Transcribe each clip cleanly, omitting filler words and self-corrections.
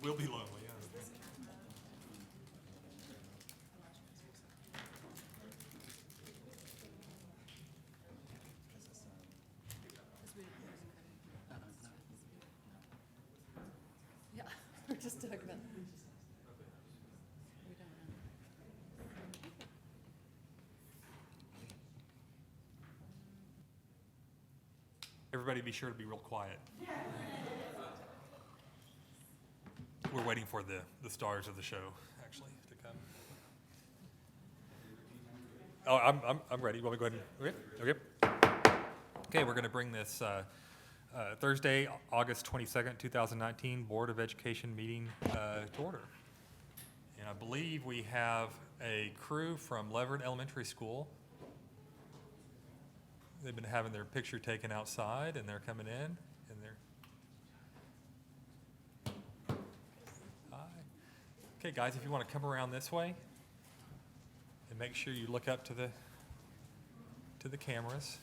will be lonely, yeah. Yeah, we're just talking about. We don't know. Everybody be sure to be real quiet. We're waiting for the stars of the show, actually, to come. Oh, I'm ready. You want me to go ahead and, okay. Okay, we're going to bring this Thursday, August 22nd, 2019 Board of Education meeting to order. And I believe we have a crew from Leverett Elementary School. They've been having their picture taken outside, and they're coming in, and they're. Hi. Okay, guys, if you want to come around this way, and make sure you look up to the cameras.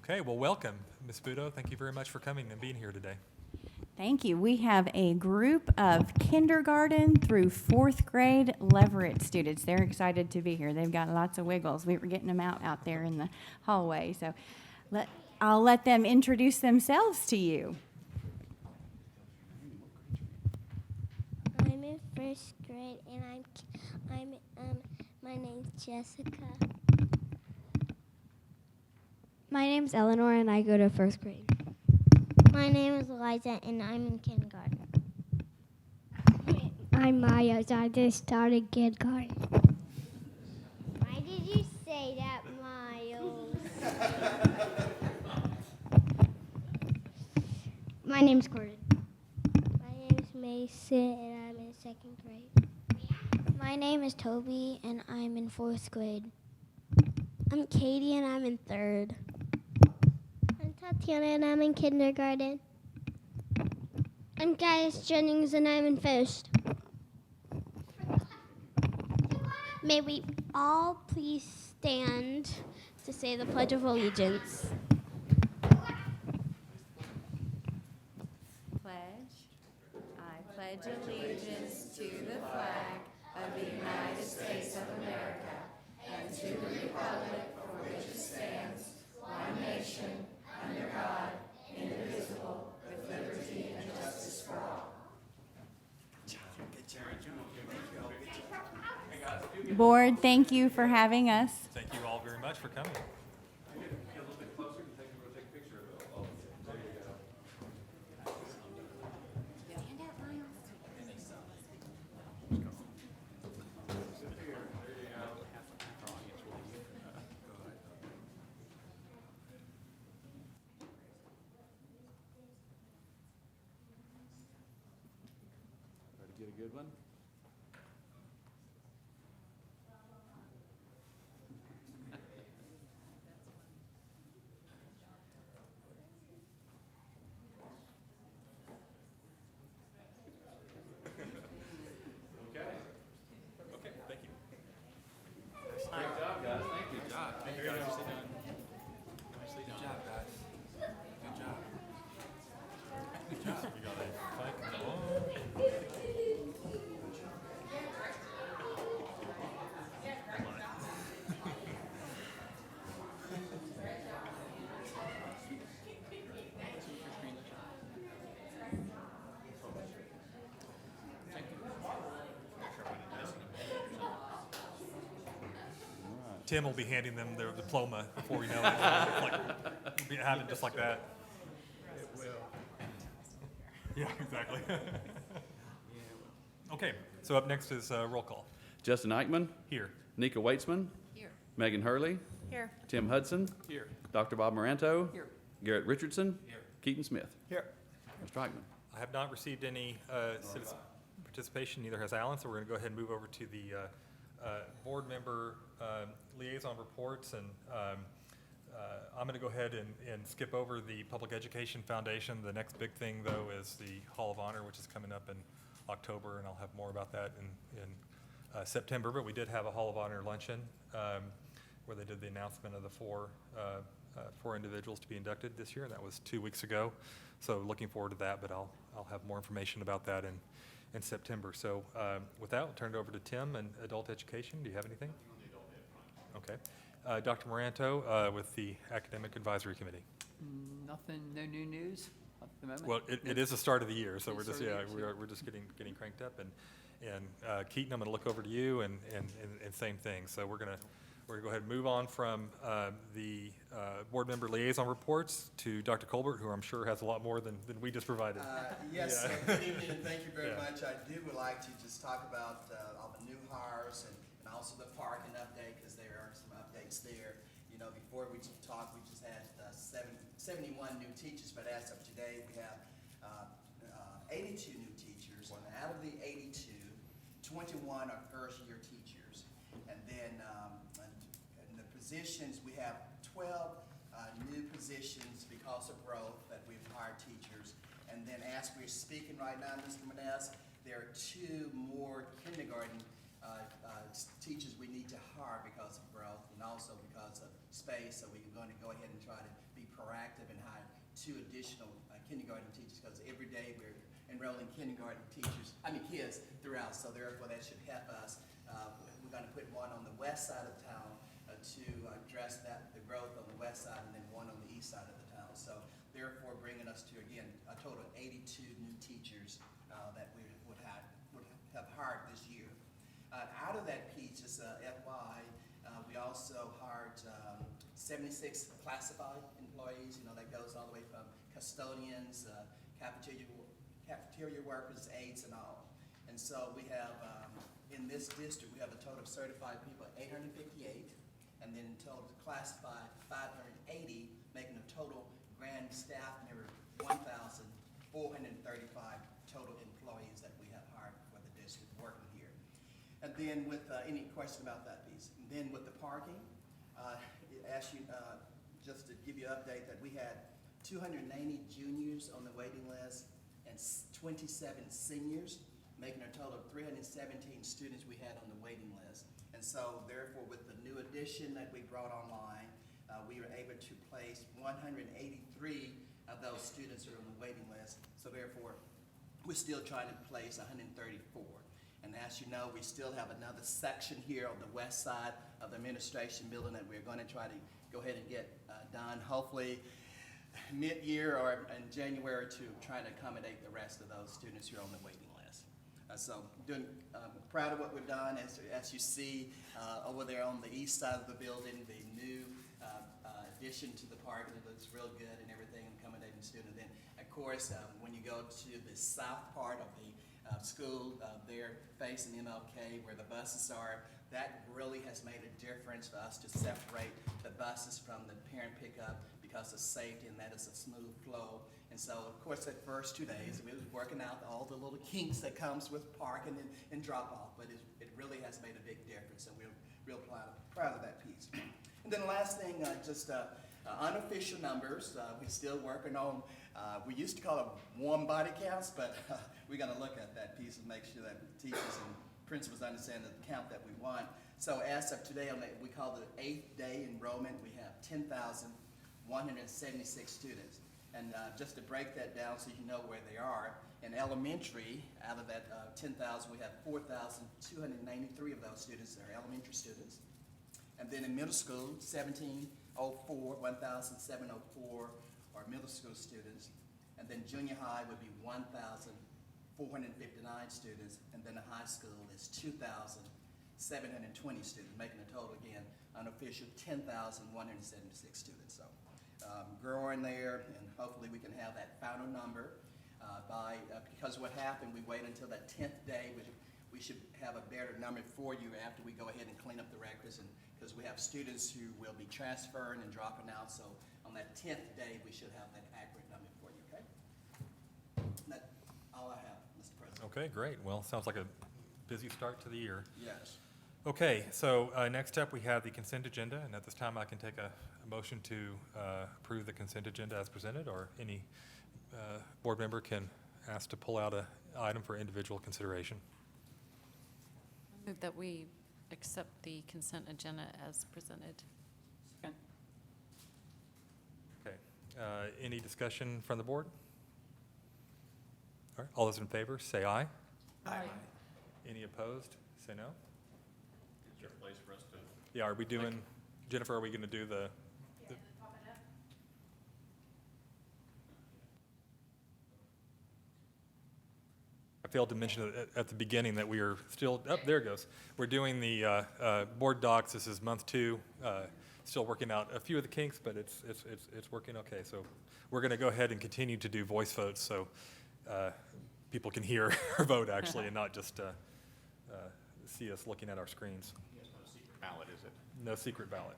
Okay, well, welcome, Ms. Budo. Thank you very much for coming and being here today. Thank you. We have a group of kindergarten through fourth grade Leverett students. They're excited to be here. They've got lots of wiggles. We were getting them out there in the hallway. So I'll let them introduce themselves to you. I'm in first grade, and my name's Jessica. My name's Eleanor, and I go to first grade. My name is Eliza, and I'm in kindergarten. I'm Maya. I just started kindergarten. Why did you say that, Miles? My name's Gordon. My name's Mason, and I'm in second grade. My name is Toby, and I'm in fourth grade. I'm Katie, and I'm in third. I'm Tatiana, and I'm in kindergarten. I'm Gaius Jennings, and I'm in first. May we all please stand to say the Pledge of Allegiance. Pledge. I pledge allegiance to the flag of the United States of America and to the republic for which it stands, one nation, under God, indivisible, with liberty and justice for all. Board, thank you for having us. Thank you all very much for coming. Try to get a good one. Okay, thank you. Great job, guys. Thank you. Good job. Thank you, guys. Nicely done. Good job, guys. Good job. We got a mic on. Tim will be handing them their diploma before we know it. It's like, it'll be happening just like that. It will. Yeah, exactly. Okay, so up next is roll call. Justin Eichmann, Here. Nika Weitzman, Here. Megan Hurley, Here. Tim Hudson, Here. Dr. Bob Moranto, Here. Garrett Richardson, Here. Keaton Smith. Here. Mr. Eichmann. I have not received any citizen participation, neither has Alan, so we're going to go ahead and move over to the board member liaison reports, and I'm going to go ahead and skip over the Public Education Foundation. The next big thing, though, is the Hall of Honor, which is coming up in October, and I'll have more about that in September. But we did have a Hall of Honor luncheon where they did the announcement of the four for individuals to be inducted this year, and that was 2 weeks ago. So looking forward to that, but I'll have more information about that in September. So with that, I'll turn it over to Tim and Adult Education. Do you have anything? Okay. Dr. Moranto with the Academic Advisory Committee. Nothing, no new news at the moment? Well, it is the start of the year, so It's we're just, start of the year, we're just getting cranked up. And Keaton, I'm going to look over to you and same thing. So we're going to go ahead and move on from the board member liaison reports to Dr. Colbert, who I'm sure has a lot more than we just provided. Yes, Yeah. good evening, and thank you very Yeah. much. I would like to just talk about all the new hires and also the parking update, because there are some updates there. You know, before we talked, we just had 71 new teachers, but as of today, we have 82 new teachers. And out of the 82, 21 are first-year teachers. And then in the positions, we have 12 new positions because of growth that we've hired teachers. And then as we're speaking right now, Mr. Maness, there are 2 more kindergarten teachers we need to hire because of growth and also because of space. So we're going to go ahead and try to be proactive and hire 2 additional kindergarten teachers, because every day we're enrolling kids throughout. So therefore, that should help us. We're going to put one on the west side of town to address the growth on the west side, and then one on the east side of the town. So therefore, bringing us to, again, a total of 82 new teachers that we would have hired this year. Out of that piece, just FY, we also hired 76 classified employees. You know, that goes all the way from custodians, cafeteria workers, aides, and all. And so we have, in this district, we have a total of certified people, 858, and then in total classified, 580, making a total grand staff member, 1,435 total employees that we have hired for the district working here. And then with, any question about that piece? And then with the parking, just to give you an update, that we had 280 juniors on the waiting list and 27 seniors, making a total of 317 students we had on the waiting list. And so therefore, with the new addition that we brought online, we were able to place 183 of those students who are on the waiting list. So therefore, we're still trying to place 134. And as you know, we still have another section here on the west side of the administration building that we're going to try to go ahead and get done, hopefully mid-year or in January, to try to accommodate the rest of those students who are on the waiting list. So proud of what we've done. As you see over there on the east side of the building, the new addition to the park, it looks real good and everything, accommodating students. And then, of course, when you go to the south part of the school there facing MLK, where the buses are, that really has made a difference for us to separate the buses from the parent pickup because of safety, and that is a smooth flow. And so, of course, that first 2 days, we was working out all the little kinks that comes with parking and drop-off, but it really has made a big difference, and we're real proud of that piece. And then the last thing, just unofficial numbers. We're still working on, we used to call them warm body counts, but we're going to look at that piece and make sure that teachers and principals understand the count that we want. So as of today, we call the 8th day enrollment, we have 10,176 students. And just to break that down so you know where they are, in elementary, out of that 10,000, we have 4,293 of those students are elementary students. And then in middle school, 1,704 are middle school students. And then junior high would be 1,459 students. And then the high school is 2,720 students, making a total, again, unofficial 10,176 students. So growing there, and hopefully we can have that final number because what happened, we wait until that 10th day, we should have a better number for you after we go ahead and clean up the records, and because we have students who will be transferring and dropping out, so on that 10th day, we should have that accurate number for you, okay? That's all I have, Mr. President. Okay, great. Well, sounds like a busy start to the year. Yes. Okay, so next up, we have the consent agenda, and at this time, I can take a motion to approve the consent agenda as presented, or any board member can ask to pull out an item for individual consideration. I move that we accept the consent agenda as presented. Second. Any discussion from the board? All right, all those in favor, say aye. Aye. Any opposed, say no. Is there a place for us to? Yeah, are we doing, Jennifer, are we going to do the? I failed to mention at the beginning that we are still, there it goes. We're doing the board docs. This is month 2. Still working out a few of the kinks, but it's working okay. So we're going to go ahead and continue to do voice votes so people can hear our vote actually and not just see us looking at our screens. It's not a secret ballot, is it? No secret ballot.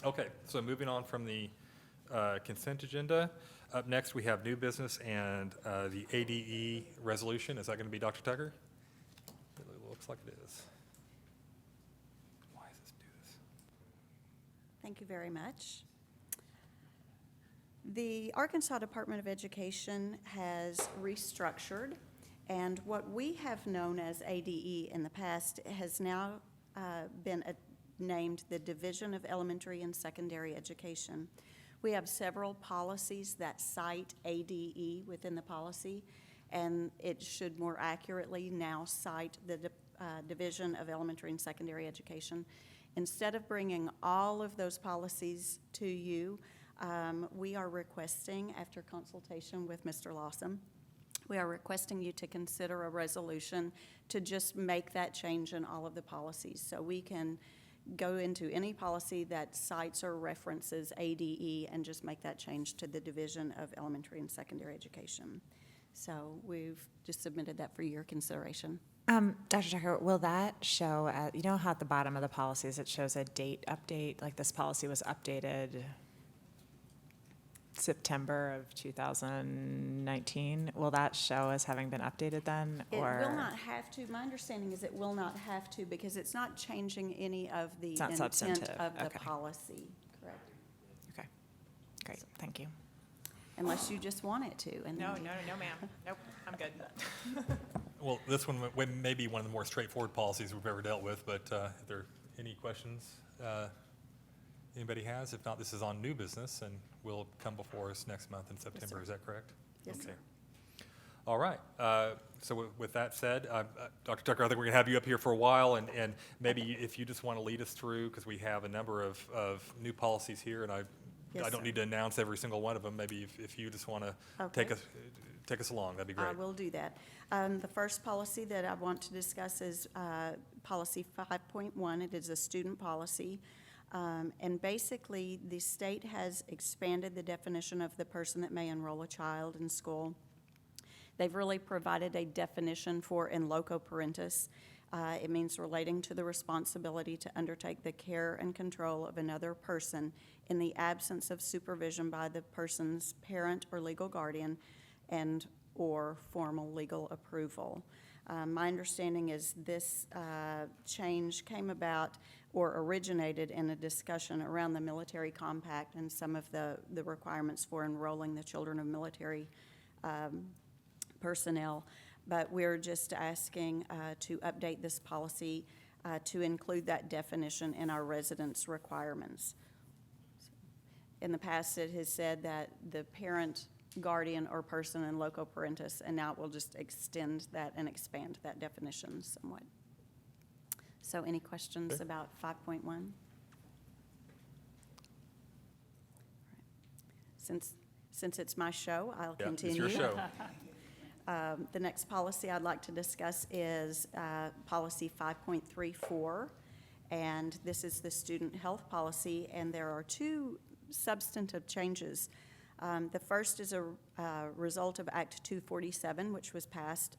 Okay, so moving on from the consent agenda. Up next, we have new business and the ADE resolution. Is that going to be Dr. Tucker? It looks like it is. Why does this do this? Thank you very much. The Arkansas Department of Education has restructured, and what we have known as ADE in the past has now been named the Division of Elementary and Secondary Education. We have several policies that cite ADE within the policy, and it should more accurately now cite the Division of Elementary and Secondary Education. Instead of bringing all of those policies to you, we are requesting, after consultation with Mr. Lawson, we are requesting you to consider a resolution to just make that change in all of the policies so we can go into any policy that cites or references ADE and just make that change to the Division of Elementary and Secondary Education. So we've just submitted that for your consideration. Dr. Tucker, will that show, you know how at the bottom of the policies it shows a date update, like this policy was updated September of 2019? Will that show as having been updated then? It or will not have to. My understanding is it will not have to because it's not changing any of the It's not intent substantive. of the Okay. policy. Correct. Okay, great, thank you. Unless you just want it to. And No, ma'am. Nope, I'm good. Well, this one may be one of the more straightforward policies we've ever dealt with, but if there are any questions anybody has? If not, this is on new business and will come before us next month in September. sir. Is that correct? Yes, Okay. sir. All right. So with that said, Dr. Tucker, I think we're going to have you up here for a while, and maybe if you just want to lead us through, because we have a number of new policies here, and I Yes, don't sir. need to announce every single one of them. Maybe if you just want to Okay. take us along, that'd be great. I will do that. The first policy that I want to discuss is policy 5.1. It is a student policy. And basically, the state has expanded the definition of the person that may enroll a child in school. They've really provided a definition for in loco parentis. It means relating to the responsibility to undertake the care and control of another person in the absence of supervision by the person's parent or legal guardian and or formal legal approval. My understanding is this change came about or originated in a discussion around the military compact and some of the requirements for enrolling the children of military personnel. But we're just asking to update this policy to include that definition in our residence requirements. In the past, it has said that the parent, guardian, or person in loco parentis, and now it will just extend that and expand that definition somewhat. So any questions about 5.1? Since it's my show, I'll Yeah, continue. it's your show. The next policy I'd like to discuss is policy 5.34, and this is the student health policy, and there are two substantive changes. The first is a result of Act 247, which was passed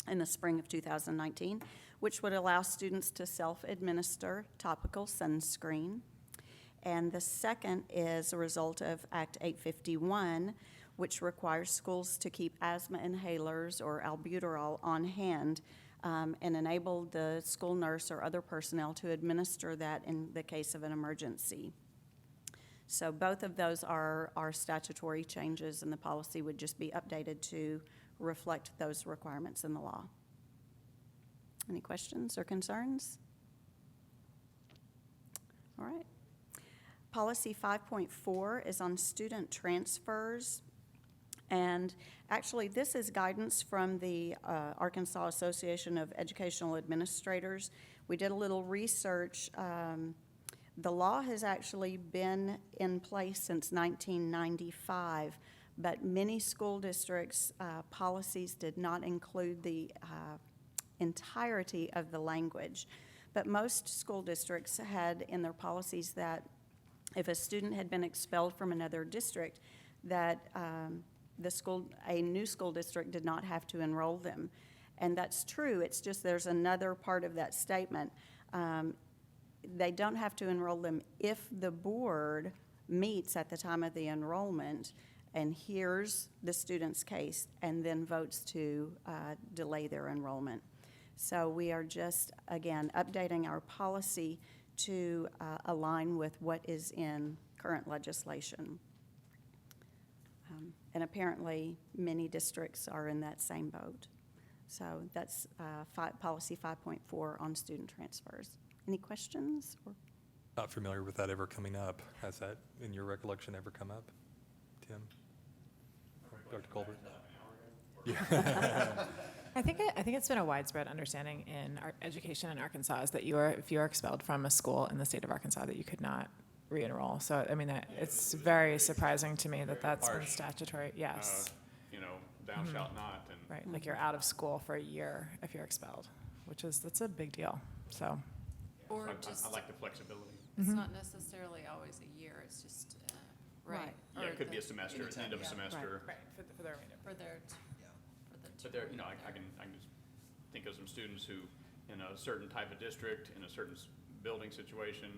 in the spring of 2019, which would allow students to self-administer topical sunscreen. And the second is a result of Act 851, which requires schools to keep asthma inhalers or albuterol on hand and enable the school nurse or other personnel to administer that in the case of an emergency. So both of those are statutory changes, and the policy would just be updated to reflect those requirements in the law. Any questions or concerns? All right. Policy 5.4 is on student transfers. And actually, this is guidance from the Arkansas Association of Educational Administrators. We did a little research. The law has actually been in place since 1995, but many school districts' policies did not include the entirety of the language. But most school districts had in their policies that if a student had been expelled from another district, that a new school district did not have to enroll them. And that's true, it's just there's another part of that statement. They don't have to enroll them if the board meets at the time of the enrollment and hears the student's case and then votes to delay their enrollment. So we are just, again, updating our policy to align with what is in current legislation. And apparently, many districts are in that same boat. So that's policy 5.4 on student transfers. Any questions? Not familiar with that ever coming up. Has that, in your recollection, ever come up, Tim? Dr. Colbert? I think it's been a widespread understanding in our education in Arkansas is that if you are expelled from a school in the state of Arkansas, that you could not re-enroll. So, I mean, it's very surprising to me that that's been statutory, yes. Thou shalt not, and. Right, like you're out of school for a year if you're expelled, that's a big deal, so. Or I just, like the flexibility. it's not necessarily always a year, it's just, right. Yeah, or it could be a the- semester, at the end of a semester. Right, for the remainder. For their, But there, I can just think of some students who, in a certain type of district, in a certain building situation,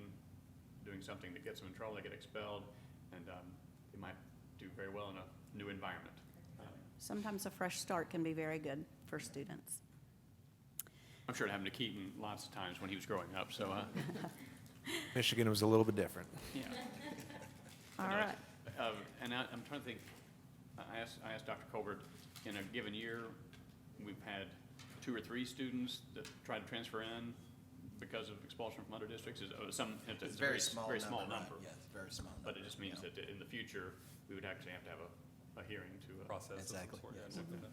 doing something that gets them in trouble, they get expelled, and they might do very well in a new environment. Sometimes a fresh start can be very good for students. I'm sure it happened to Keaton lots of times when he was growing up, so, Michigan was a little bit different. yeah. All No, right. And I'm trying to think, I asked Dr. Colbert, in a given year, we've had 2 or 3 students that tried to transfer in because of expulsion from other districts. It's It's a very small very number, small right? number. Yeah, it's very small. But it number. just means that in the future, we would actually have to have a hearing to. Process of some Exactly, sort. yes. Yeah, exactly.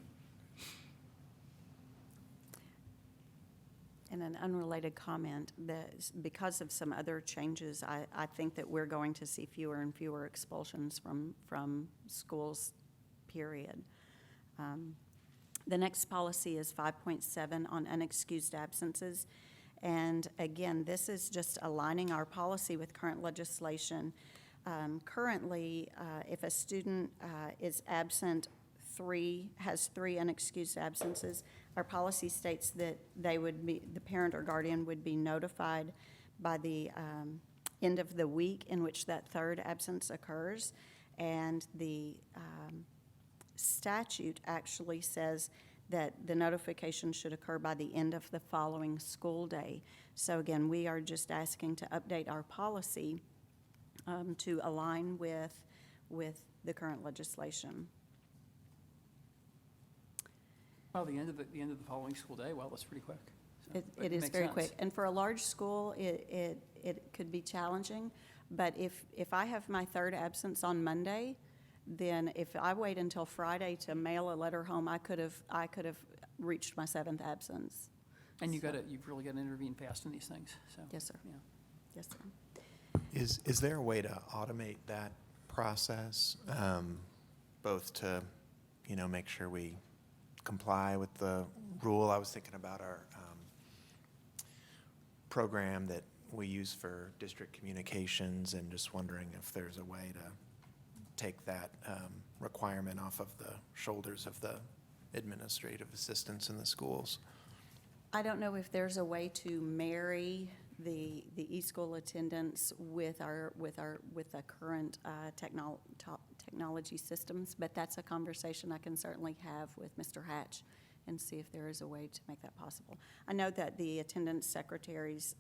And an unrelated comment, that because of some other changes, I think that we're going to see fewer and fewer expulsions from schools, period. The next policy is 5.7 on unexcused absences. And again, this is just aligning our policy with current legislation. Currently, if a student is absent has 3 unexcused absences, our policy states that the parent or guardian would be notified by the end of the week in which that 3rd absence occurs. And the statute actually says that the notification should occur by the end of the following school day. So again, we are just asking to update our policy to align with the current legislation. Oh, the end of the following school day? Well, that's pretty quick. So, but It is makes very sense. quick. And for a large school, it could be challenging. But if I have my 3rd absence on Monday, then if I wait until Friday to mail a letter home, I could have reached my 7th absence. And you've really got to intervene fast in these things, so. Yes, sir. Yeah. Yes, sir. Is there a way to automate that process, both to, make sure we comply with the rule? I was thinking about our program that we use for district communications and just wondering if there's a way to take that requirement off of the shoulders of the administrative assistants in the schools. I don't know if there's a way to marry the e-school attendance with the current technology systems, but that's a conversation I can certainly have with Mr. Hatch and see if there is a way to make that possible. I know that the attendance secretaries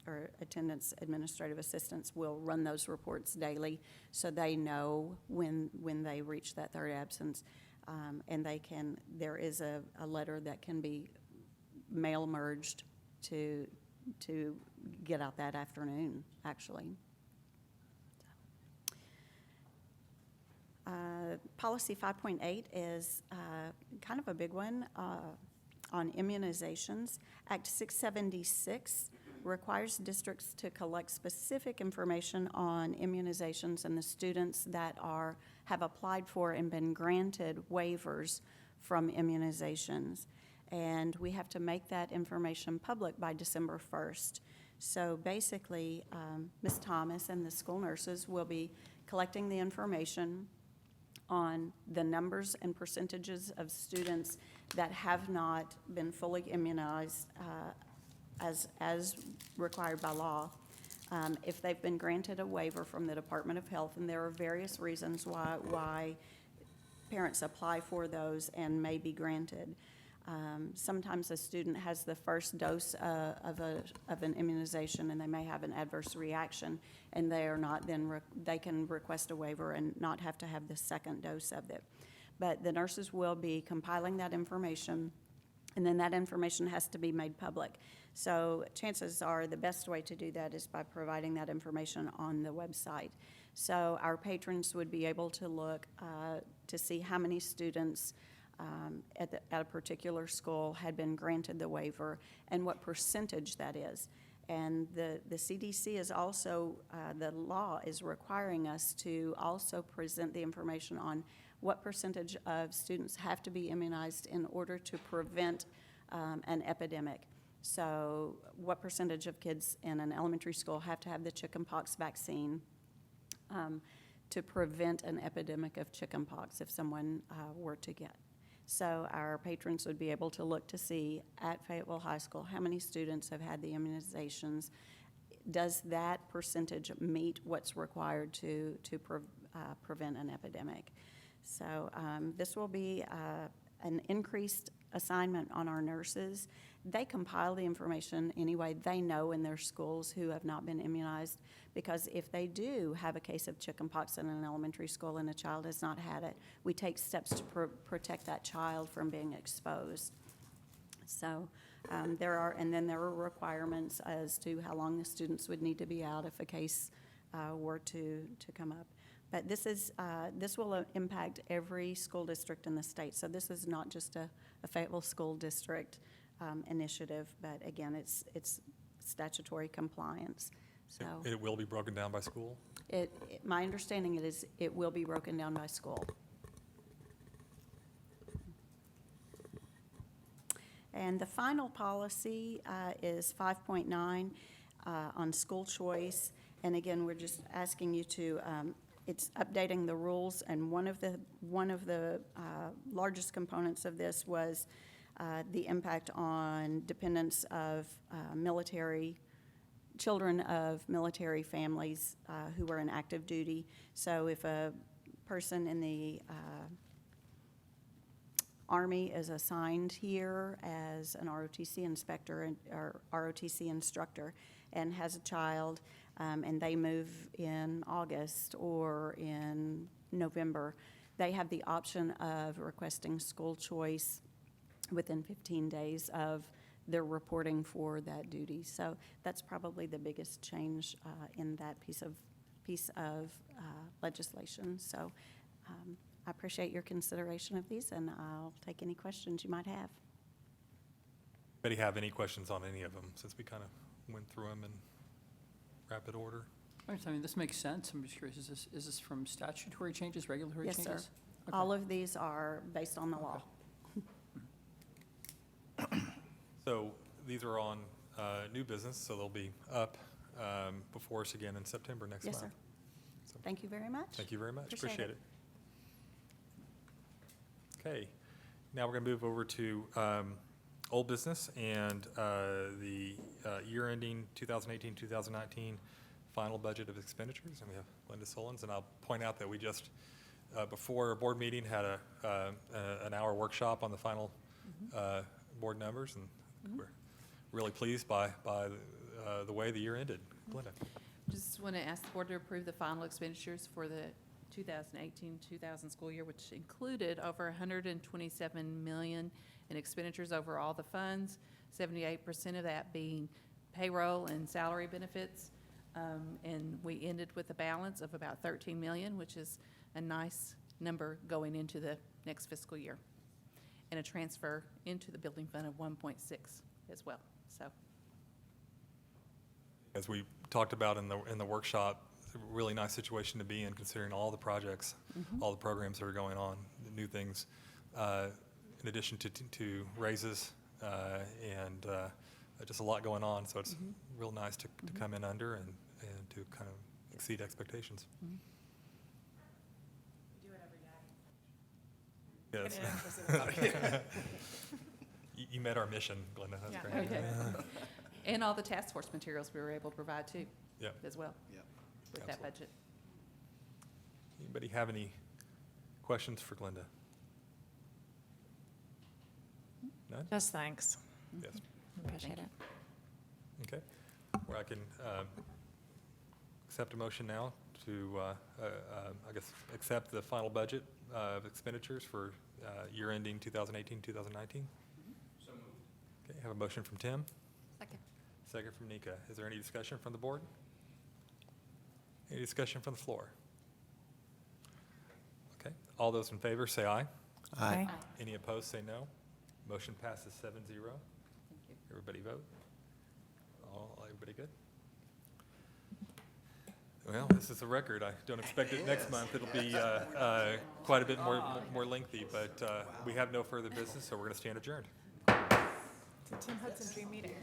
or attendance administrative assistants will run those reports daily, so they know when they reach that 3rd absence, and there is a letter that can be mail merged to get out that afternoon, actually. Policy 5.8 is kind of a big one on immunizations. Act 676 requires districts to collect specific information on immunizations and the students that have applied for and been granted waivers from immunizations. And we have to make that information public by December 1st. So basically, Ms. Thomas and the school nurses will be collecting the information on the numbers and percentages of students that have not been fully immunized as required by law. If they've been granted a waiver from the Department of Health, and there are various reasons why parents apply for those and may be granted. Sometimes a student has the first dose of an immunization and they may have an adverse reaction, and they are not then they can request a waiver and not have to have the second dose of it. But the nurses will be compiling that information, and then that information has to be made public. So chances are the best way to do that is by providing that information on the website. So our patrons would be able to look to see how many students at a particular school had been granted the waiver and what percentage that is. And the CDC is also, the law is requiring us to also present the information on what percentage of students have to be immunized in order to prevent an epidemic. So what percentage of kids in an elementary school have to have the chickenpox vaccine to prevent an epidemic of chickenpox if someone were to get. So our patrons would be able to look to see at Fayetteville High School how many students have had the immunizations. Does that percentage meet what's required to prevent an epidemic? So this will be an increased assignment on our nurses. They compile the information anyway. They know in their schools who have not been immunized, because if they do have a case of chickenpox in an elementary school and a child has not had it, we take steps to protect that child from being exposed. So there are requirements as to how long the students would need to be out if a case were to come up. But this will impact every school district in the state. So this is not just a Fayetteville School District initiative, but again, it's statutory compliance. So It will be broken down by school? My understanding is it will be broken down by school. And the final policy is 5.9 on school choice. And again, we're just asking you to, it's updating the rules, and one of the largest components of this was the impact on dependents of children of military families who were in active duty. So if a person in the Army is assigned here as an ROTC inspector or ROTC instructor and has a child, and they move in August or in November, they have the option of requesting school choice within 15 days of their reporting for that duty. So that's probably the biggest change in that piece of legislation. So I appreciate your consideration of these, and I'll take any questions you might have. Anybody have any questions on any of them, since we kind of went through them in rapid order? I mean, this makes sense. I'm just curious, is this from statutory changes, regulatory Yes, changes? sir. Okay. All of these are based on the law. So these are on new business, so they'll be up before us again in September next month. Yes, sir. So Thank you very much. thank you very much. Appreciate Appreciate it. Okay, now we're going to move over to old business and the year ending 2018-2019 final budget of expenditures. And we have Linda Solons, and I'll point out that we just, before our board meeting, had an hour workshop on the final board numbers, and we're really pleased by the way the year ended. Linda. Just want to ask the board to approve the final expenditures for the 2018-2000 school year, which included over $127 million in expenditures over all the funds, 78% of that being payroll and salary benefits. And we ended with a balance of about $13 million, which is a nice number going into the next fiscal year. And a transfer into the building fund of 1.6 as well, so. As we talked about in the workshop, it's a really nice situation to be in considering all the projects, all the programs that are going on, the new things, in addition to raises and just a lot going on. So it's real nice to come in under and to kind of exceed expectations. Yes. You met our mission, Glenda. That's Yeah. great. Okay. And all the task force materials we were able to provide too, Yep. as well, Yep. with that Absolutely. budget. Anybody have any questions for Glenda? None? Just thanks. Yes. Appreciate it. Okay. Where I can accept a motion now to, I guess, accept the final budget of expenditures for year ending 2018, 2019. So moved. Okay, have a motion from Tim, Second. second from Nika. Is there any discussion from the board? Any discussion from the floor? Okay, all those in favor say aye. Aye. Any opposed say no. Motion passes 7-0. Thank you. Everybody vote? Everybody good? Well, this is a record. I don't expect it next month. It'll be quite a bit more lengthy, but we have no further business, so we're going to stand adjourned. It's a Tim Hudson dream meeting.